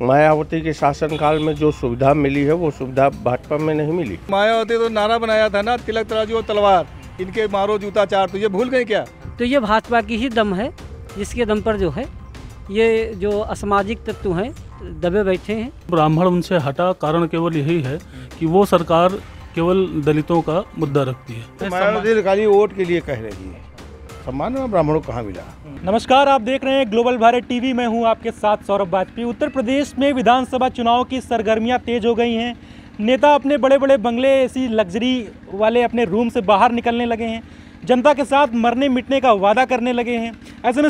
मायावती के शासनकाल में जो सुविधा मिली है वो सुविधा भाजपा में नहीं मिली। मायावती तो नारा बनाया था ना, तिलक तराजू और तलवार, इनके मारो जूता चार, तो ये भूल गए क्या? तो ये भाजपा की ही दम है, जिसके दम पर जो है ये जो असामाजिक तत्व हैं दबे बैठे हैं। ब्राह्मण उनसे हटा कारण केवल यही है कि वो सरकार केवल दलितों का मुद्दा रखती है। मायावती खाली वोट के लिए कह रही है, सम्मान ब्राह्मणों को कहाँ मिला। नमस्कार, आप देख रहे हैं ग्लोबल भारत टीवी। मैं हूं आपके साथ सौरभ वाजपेयी। उत्तर प्रदेश में विधानसभा चुनाव की सरगर्मियां तेज हो गई हैं। नेता अपने बड़े बड़े बंगले, ऐसी लग्जरी वाले अपने रूम से बाहर निकलने लगे हैं, जनता के साथ मरने मिटने का वादा करने लगे हैं। ऐसे में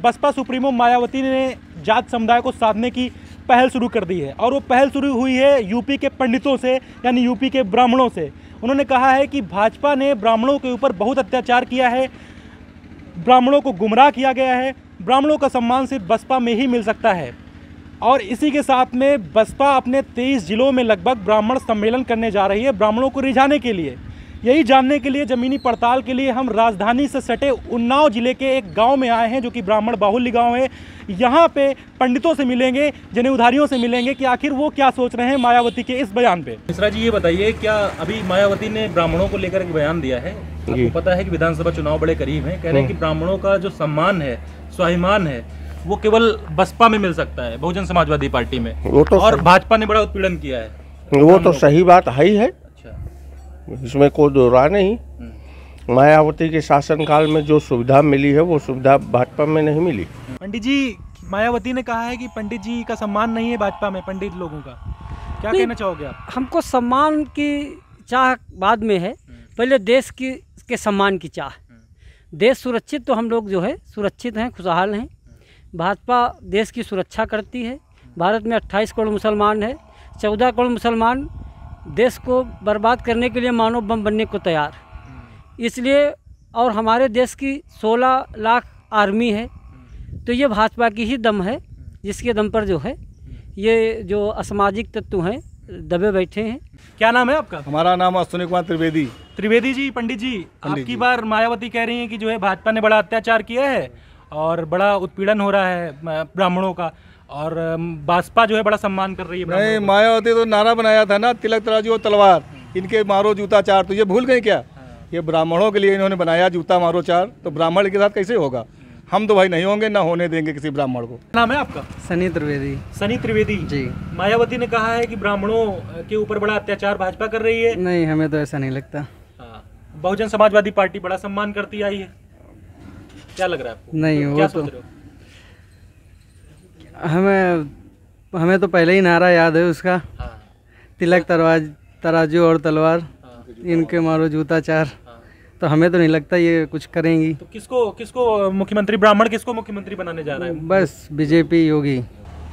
बसपा सुप्रीमो मायावती ने जाट समुदाय को साधने की पहल शुरू कर दी है, और वो पहल शुरू हुई है यूपी के पंडितों से, यानी यूपी के ब्राह्मणों से। उन्होंने कहा है कि भाजपा ने ब्राह्मणों के ऊपर बहुत अत्याचार किया है, ब्राह्मणों को गुमराह किया गया है, ब्राह्मणों का सम्मान सिर्फ बसपा में ही मिल सकता है। और इसी के साथ में बसपा अपने 23 जिलों में लगभग ब्राह्मण सम्मेलन करने जा रही है, ब्राह्मणों को रिझाने के लिए। यही जानने के लिए, ज़मीनी पड़ताल के लिए हम राजधानी से सटे उन्नाव जिले के एक गांव में आए हैं, जो कि ब्राह्मण बाहुल्य गांव है। यहाँ पे पंडितों से मिलेंगे, जनेऊधारियों से मिलेंगे कि आखिर वो क्या सोच रहे हैं मायावती के इस बयान पे। मिश्रा जी, ये बताइए, क्या अभी मायावती ने ब्राह्मणों को लेकर एक बयान दिया है? आपको पता है कि विधानसभा चुनाव बड़े करीब हैं, कह रहे हैं कि ब्राह्मणों का जो सम्मान है, स्वाभिमान है, वो केवल बसपा में मिल सकता है, बहुजन समाजवादी पार्टी में। वो तो और भाजपा ने बड़ा उत्पीड़न किया है। वो तो सही बात है ही है, इसमें कोई दो राय नहीं। मायावती के शासनकाल में जो सुविधा मिली है वो सुविधा भाजपा में नहीं मिली। पंडित जी, मायावती ने कहा है कि पंडित जी का सम्मान नहीं है भाजपा में, पंडित लोगों का। क्या कहना चाहोगे आप? हमको सम्मान की चाह बाद में है, पहले देश के सम्मान की चाह। देश सुरक्षित, तो हम लोग जो है सुरक्षित हैं, खुशहाल हैं। भाजपा देश की सुरक्षा करती है। भारत में 28 करोड़ मुसलमान है, 14 करोड़ मुसलमान देश को बर्बाद करने के लिए मानव बम बनने को तैयार। इसलिए, और हमारे देश की 16 लाख आर्मी है, तो ये भाजपा की ही दम है, जिसके दम पर जो है ये जो असामाजिक तत्व हैं दबे बैठे हैं। क्या नाम है आपका? हमारा नाम अश्विनी कुमार त्रिवेदी। त्रिवेदी जी, पंडित जी, आपकी बार मायावती कह रही हैं कि जो है भाजपा ने बड़ा अत्याचार किया है और बड़ा उत्पीड़न हो रहा है ब्राह्मणों का, और बसपा जो है बड़ा सम्मान कर रही है। नहीं, मायावती तो नारा बनाया था ना, तिलक तराजू और तलवार, इनके मारो जूता चार, तो ये भूल गए क्या? ये ब्राह्मणों के लिए इन्होंने बनाया जूता मारो चार, तो ब्राह्मण के साथ कैसे होगा? हम तो भाई नहीं होंगे, ना होने देंगे किसी ब्राह्मण को। नाम है आपका? सनी त्रिवेदी। सनी त्रिवेदी जी। मायावती ने कहा है कि ब्राह्मणों के ऊपर बड़ा अत्याचार भाजपा कर रही है। नहीं, हमें तो ऐसा नहीं लगता। बहुजन समाजवादी पार्टी बड़ा सम्मान करती आई है। क्या लग रहा है आपको? नहीं, क्या वो सोच तो रहे हो? हमें तो पहले ही नारा याद है उसका। तिलक तराजू और तलवार, इनके मारो जूता चार। तो हमें तो नहीं लगता ये कुछ करेंगी। तो किसको मुख्यमंत्री, ब्राह्मण किसको मुख्यमंत्री बनाने जा रहा है? बस बीजेपी, योगी।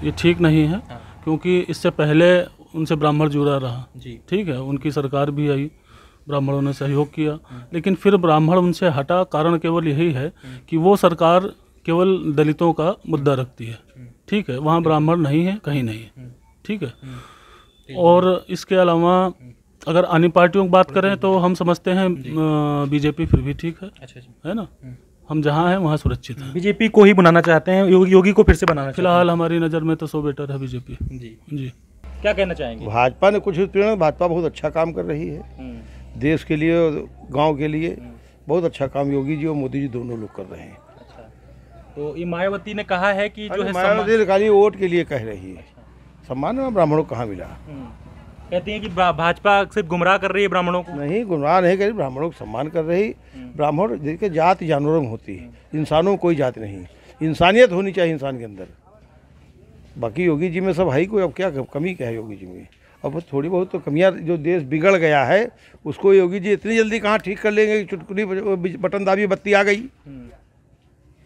ये ठीक नहीं है, क्योंकि इससे पहले उनसे ब्राह्मण जुड़ा रहा जी, ठीक है, उनकी सरकार भी आई, ब्राह्मणों ने सहयोग किया, लेकिन फिर ब्राह्मण उनसे हटा कारण केवल यही है कि वो सरकार केवल दलितों का मुद्दा रखती है, ठीक है, वहाँ ब्राह्मण नहीं है, कहीं नहीं है, ठीक है। और इसके अलावा अगर अन्य पार्टियों की बात करें तो हम समझते हैं बीजेपी फिर भी ठीक है ना, हम जहाँ हैं वहाँ सुरक्षित हैं। बीजेपी को ही बनाना चाहते हैं, योगी को फिर से बनाना? फिलहाल हमारी नज़र में तो सो बेटर है बीजेपी जी। क्या कहना चाहेंगे? भाजपा ने कुछ उत्पीड़न, भाजपा बहुत अच्छा काम कर रही है देश के लिए, गांव के लिए बहुत अच्छा काम योगी जी और मोदी जी दोनों लोग कर रहे हैं। तो ये मायावती ने कहा है कि जो है मायावती खाली वोट के लिए कह रही है, सम्मान ब्राह्मणों को कहाँ मिला। कहती हैं कि भाजपा सिर्फ गुमराह कर रही है ब्राह्मणों को। नहीं, गुमराह नहीं कर रही, ब्राह्मणों को सम्मान कर रही। ब्राह्मण देखिए, जात जानवरों में होती है, इंसानों में कोई जात नहीं। इंसानियत होनी चाहिए इंसान के अंदर। बाकी योगी जी में सब है ही, कोई अब क्या कमी क्या है योगी जी में? अब थोड़ी बहुत तो कमियां, जो देश बिगड़ गया है उसको योगी जी इतनी जल्दी कहाँ ठीक कर लेंगे? चुटकुली बटन दाबी बत्ती आ गई,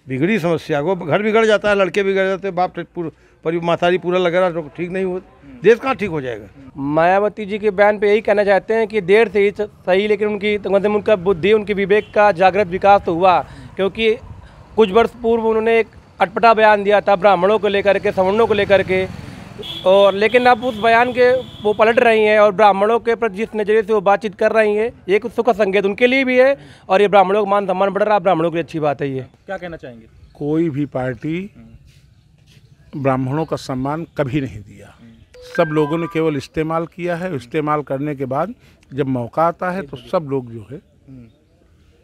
बिगड़ी समस्या को। घर बिगड़ जाता है, लड़के बिगड़ जाते हैं, बाप मातारी पूरा लग रहा है, ठीक नहीं हो, देश कहाँ ठीक हो जाएगा? मायावती जी के बयान पे यही कहना चाहते हैं कि देर से ही सही, लेकिन उनका बुद्धि, उनकी विवेक का जागृत विकास तो हुआ, क्योंकि कुछ वर्ष पूर्व उन्होंने एक अटपटा बयान दिया था ब्राह्मणों को लेकर के, सवर्णों को लेकर के, और लेकिन अब उस बयान के वो पलट रही हैं और ब्राह्मणों के प्रति जिस नज़रिए से वो बातचीत कर रही हैं, ये कुछ सुख संकेत उनके लिए भी है, और ये ब्राह्मणों का मान सम्मान बढ़ रहा है, ब्राह्मणों के लिए अच्छी बात है ये। क्या कहना चाहेंगे? कोई भी पार्टी ब्राह्मणों का सम्मान कभी नहीं दिया। सब लोगों ने केवल इस्तेमाल किया है। इस्तेमाल करने के बाद जब मौका आता है तो सब लोग जो है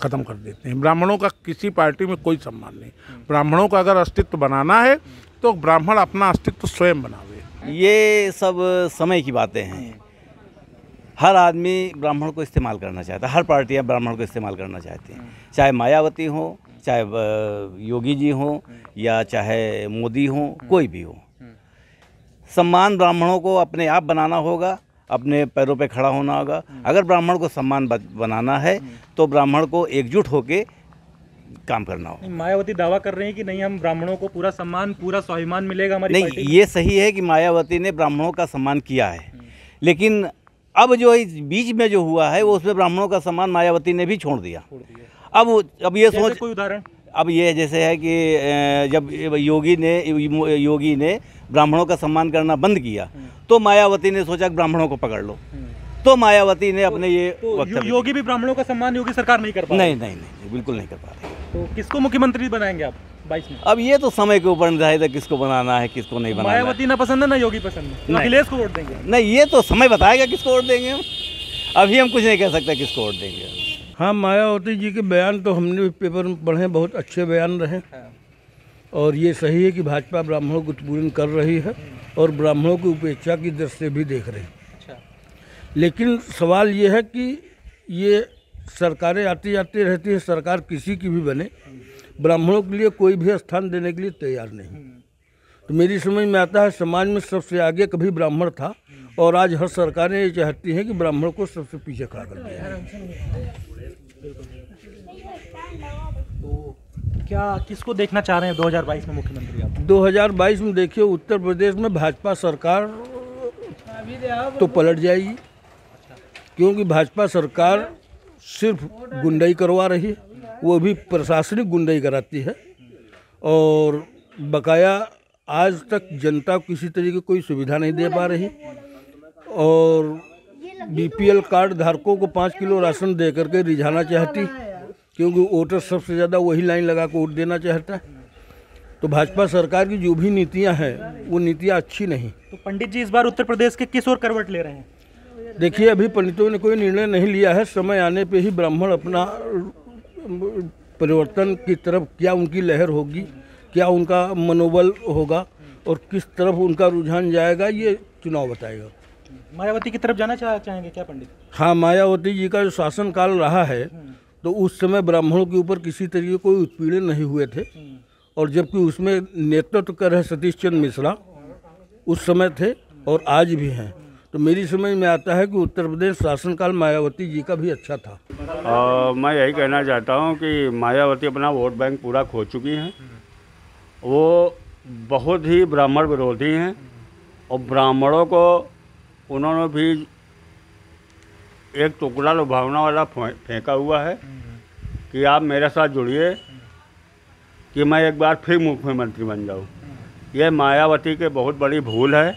ख़त्म कर देते हैं। ब्राह्मणों का किसी पार्टी में कोई सम्मान नहीं। ब्राह्मणों का अगर अस्तित्व बनाना है तो ब्राह्मण अपना अस्तित्व स्वयं बनावे। ये सब समय की बातें हैं। हर आदमी ब्राह्मण को इस्तेमाल करना चाहता है, हर पार्टियां ब्राह्मण को इस्तेमाल करना चाहती हैं, चाहे मायावती हो, चाहे योगी जी हो, या चाहे मोदी हो, कोई भी हो। सम्मान ब्राह्मणों को अपने आप बनाना होगा, अपने पैरों पे खड़ा होना होगा। अगर ब्राह्मण को सम्मान बनाना है तो ब्राह्मण को एकजुट होकर काम करना होगा। मायावती दावा कर रहे हैं कि नहीं, हम ब्राह्मणों को पूरा सम्मान, पूरा स्वाभिमान मिलेगा हमारी नहीं, पार्टी। ये सही है कि मायावती ने ब्राह्मणों का सम्मान किया है, लेकिन अब जो इस बीच में जो हुआ है वो उसमें ब्राह्मणों का सम्मान मायावती ने भी छोड़ दिया। अब ये सोच, कोई उदाहरण? अब ये जैसे है कि जब योगी ने ब्राह्मणों का सम्मान करना बंद किया तो मायावती ने सोचा कि ब्राह्मणों को पकड़ लो, तो मायावती ने अपने ये योगी भी ब्राह्मणों का सम्मान योगी सरकार नहीं कर पा रही। नहीं, बिल्कुल नहीं कर पा रही। तो किसको मुख्यमंत्री बनाएंगे आप 22 में? अब ये तो समय के ऊपर निर्धारित है किसको बनाना है, किसको नहीं बनाना है। मायावती ना पसंद है ना योगी पसंद है, तो अखिलेश को वोट देंगे? नहीं, ये तो समय बताएगा किसको वोट देंगे हम। अभी हम कुछ नहीं कह सकते किसको वोट देंगे। हाँ, मायावती जी के बयान तो हमने भी पेपर में पढ़े, बहुत अच्छे बयान रहे। और ये सही है कि भाजपा ब्राह्मणों को उत्पीड़न कर रही है और ब्राह्मणों की उपेक्षा की दृष्टि से भी देख रही है। लेकिन सवाल ये है कि ये सरकारें आती जाती रहती है, सरकार किसी की भी बने, ब्राह्मणों के लिए कोई भी स्थान देने के लिए तैयार नहीं। तो मेरी समझ में आता है समाज में सबसे आगे कभी ब्राह्मण था और आज हर सरकारें ये चाहती हैं कि ब्राह्मण को सबसे पीछे खड़ा कर दिया है। तो क्या किसको देखना चाह रहे हैं 2022 में मुख्यमंत्री आप? 2022 में देखिए, उत्तर प्रदेश में भाजपा सरकार तो पलट जाएगी, क्योंकि भाजपा सरकार सिर्फ गुंडाई करवा रही है, वो भी प्रशासनिक गुंडाई कराती है। और बकाया आज तक जनता को किसी तरीके की कोई सुविधा नहीं दे पा रही। और बीपीएल कार्ड धारकों को 5 किलो राशन दे करके रिझाना चाहती, क्योंकि वोटर सबसे ज़्यादा वही लाइन लगा कर वोट देना चाहता है। तो भाजपा सरकार की जो भी नीतियां हैं वो नीतियां अच्छी नहीं। तो पंडित जी इस बार उत्तर प्रदेश के किस ओर करवट ले रहे हैं? देखिए, अभी पंडितों ने कोई निर्णय नहीं लिया है। समय आने पे ही ब्राह्मण अपना परिवर्तन की तरफ क्या उनकी लहर होगी, क्या उनका मनोबल होगा और किस तरफ उनका रुझान जाएगा, ये चुनाव बताएगा। मायावती की तरफ जाना चाहेंगे क्या पंडित? हाँ, मायावती जी का जो शासनकाल रहा है तो उस समय ब्राह्मणों के ऊपर किसी तरीके कोई उत्पीड़न नहीं हुए थे, और जबकि उसमें नेतृत्व कर रहे सतीश चंद्र मिश्रा उस समय थे और आज भी हैं। तो मेरी समझ में आता है कि उत्तर प्रदेश शासनकाल मायावती जी का भी अच्छा था। मैं यही कहना चाहता हूँ कि मायावती अपना वोट बैंक पूरा खो चुकी हैं। वो बहुत ही ब्राह्मण विरोधी हैं और ब्राह्मणों को उन्होंने भी एक टुकड़ा लुभावना वाला फेंका हुआ है कि आप मेरे साथ जुड़िए कि मैं एक बार फिर मुख्यमंत्री बन जाऊँ। यह मायावती के बहुत बड़ी भूल है,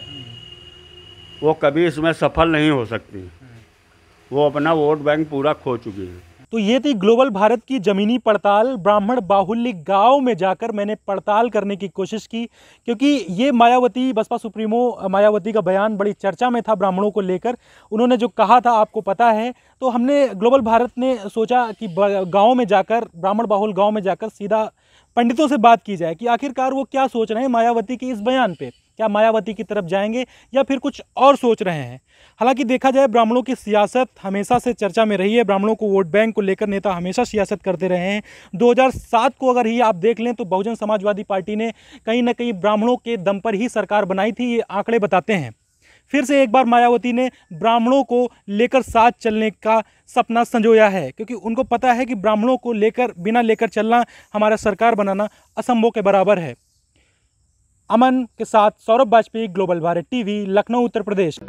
वो कभी इसमें सफल नहीं हो सकती। वो अपना वोट बैंक पूरा खो चुकी है। तो ये थी ग्लोबल भारत की ज़मीनी पड़ताल। ब्राह्मण बाहुल्य गांव में जाकर मैंने पड़ताल करने की कोशिश की, क्योंकि ये मायावती, बसपा सुप्रीमो मायावती का बयान बड़ी चर्चा में था ब्राह्मणों को लेकर। उन्होंने जो कहा था आपको पता है। तो हमने ग्लोबल भारत ने सोचा कि गाँव में जाकर, ब्राह्मण बाहुल गाँव में जाकर सीधा पंडितों से बात की जाए कि आखिरकार वो क्या सोच रहे हैं मायावती के इस बयान पे। क्या मायावती की तरफ जाएंगे या फिर कुछ और सोच रहे हैं? हालांकि देखा जाए, ब्राह्मणों की सियासत हमेशा से चर्चा में रही है। ब्राह्मणों को वोट बैंक को लेकर नेता हमेशा सियासत करते रहे हैं। 2007 को अगर ही आप देख लें तो बहुजन समाजवादी पार्टी ने कहीं ना कहीं ब्राह्मणों के दम पर ही सरकार बनाई थी, ये आंकड़े बताते हैं। फिर से एक बार मायावती ने ब्राह्मणों को लेकर साथ चलने का सपना संजोया है, क्योंकि उनको पता है कि ब्राह्मणों को लेकर, बिना लेकर चलना, हमारा सरकार बनाना असंभव के बराबर है। अमन के साथ सौरभ वाजपेयी, ग्लोबल भारत टीवी, लखनऊ, उत्तर प्रदेश।